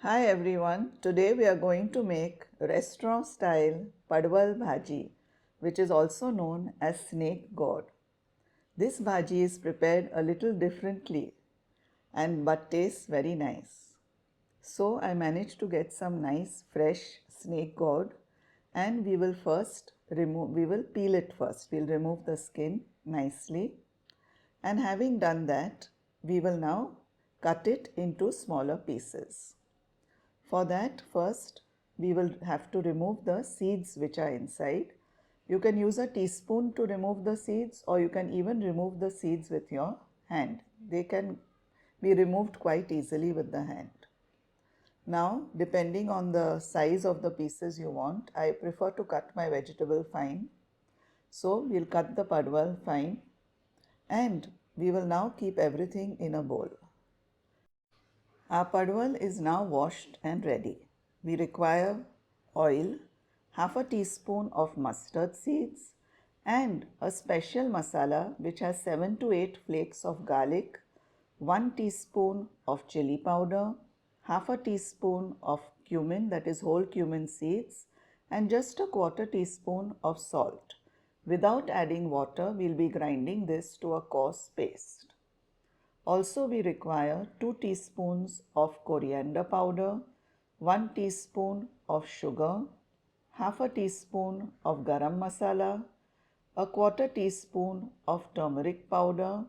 Hi everyone, today we are going to make restaurant style Padwal Bhaji, which is also known as snake gourd. This bhaji is prepared a little differently but tastes very nice. So I managed to get some nice fresh snake gourd and we will peel it first. We'll remove the skin nicely, and having done that, we will now cut it into smaller pieces. For that, first we will have to remove the seeds which are inside. You can use a teaspoon to remove the seeds, or you can even remove the seeds with your hand. They can be removed quite easily with the hand. Now, depending on the size of the pieces you want, I prefer to cut my vegetable fine. So, we'll cut the padwal fine and we will now keep everything in a bowl. Our padwal is now washed and ready. We require oil, half a teaspoon of mustard seeds, and a special masala which has 7 to 8 flakes of garlic, 1 teaspoon of chilli powder, half a teaspoon of cumin, that is whole cumin seeds, and just a quarter teaspoon of salt. Without adding water, we'll be grinding this to a coarse paste. Also, we require 2 teaspoons of coriander powder, 1 teaspoon of sugar, half a teaspoon of garam masala, a quarter teaspoon of turmeric powder,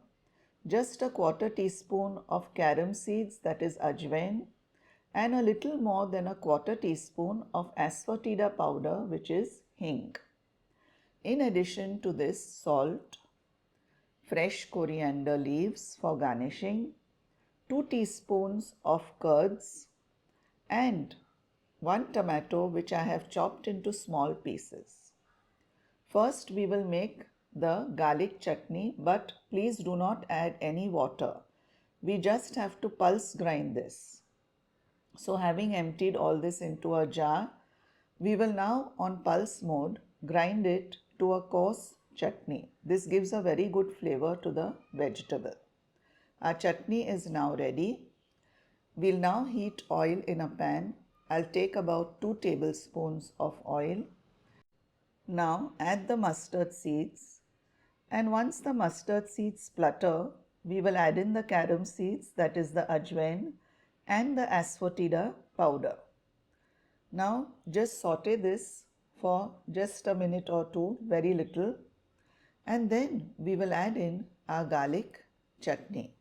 just a quarter teaspoon of carrom seeds, that is ajwain, and a little more than a quarter teaspoon of asafoetida powder, which is hing. In addition to this, salt, fresh coriander leaves for garnishing, 2 teaspoons of curds, and 1 tomato which I have chopped into small pieces. First we will make the garlic chutney, but please do not add any water. We just have to pulse grind this. So having emptied all this into a jar, we will now on pulse mode grind it to a coarse chutney. This gives a very good flavor to the vegetable. Our chutney is now ready. We'll now heat oil in a pan. I'll take about 2 tablespoons of oil. Now add the mustard seeds, and once the mustard seeds splutter, we will add in the carrom seeds, that is the ajwain, and the asafoetida powder. Now just saute this for just a minute or two, very little, and then we will add in our garlic chutney.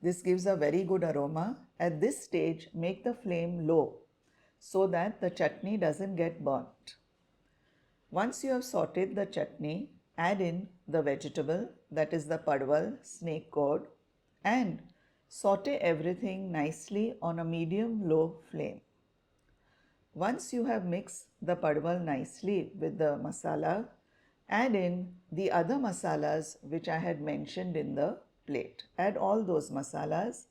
This gives a very good aroma. At this stage, make the flame low so that the chutney doesn't get burnt. Once you have sauteed the chutney, add in the vegetable, that is the padwal snake gourd, and saute everything nicely on a medium-low flame. Once you have mixed the padwal nicely with the masala, add in the other masalas which I had mentioned in the plate. Add all those masalas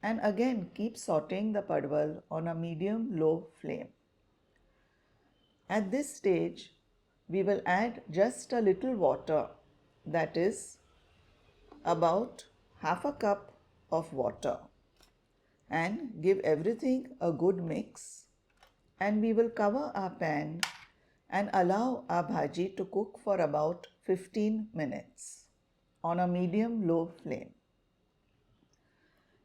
and again keep sauteing the padwal on a medium-low flame. At this stage, we will add just a little water, that is about half a cup of water, and give everything a good mix, and we will cover our pan and allow our bhaji to cook for about 15 minutes on a medium-low flame.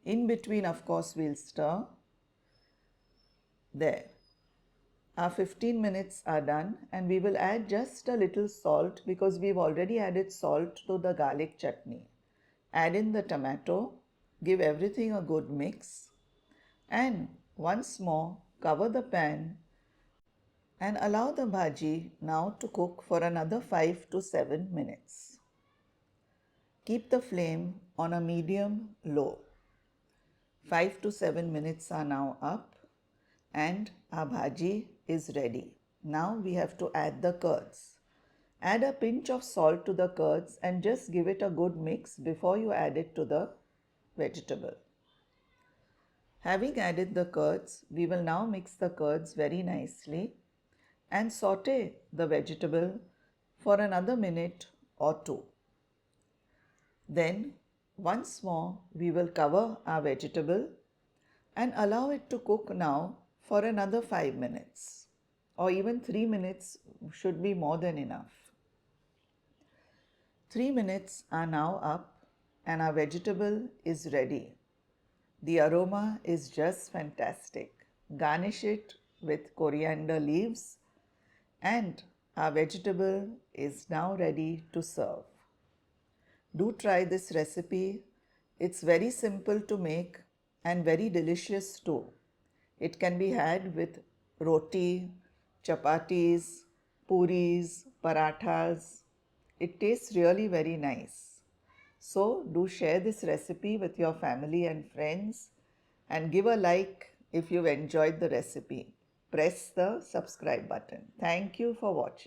In between, of course, we'll stir. There. Our 15 minutes are done, and we will add just a little salt because we've already added salt to the garlic chutney. Add in the tomato, give everything a good mix, and once more cover the pan and allow the bhaji now to cook for another 5 to 7 minutes. Keep the flame on a medium-low. 5 to 7 minutes are now up and our bhaji is ready. Now we have to add the curds. Add a pinch of salt to the curds and just give it a good mix before you add it to the vegetable. Having added the curds, we will now mix the curds very nicely and saute the vegetable for another minute or two. Then once more we will cover our vegetable and allow it to cook now for another 5 minutes, or even 3 minutes should be more than enough. 3 minutes are now up and our vegetable is ready. The aroma is just fantastic. Garnish it with coriander leaves and our vegetable is now ready to serve. Do try this recipe. It's very simple to make and very delicious too. It can be had with roti, chapatis, puris, parathas. It tastes really very nice. So do share this recipe with your family and friends and give a like if you've enjoyed the recipe. Press the subscribe button. Thank you for watching.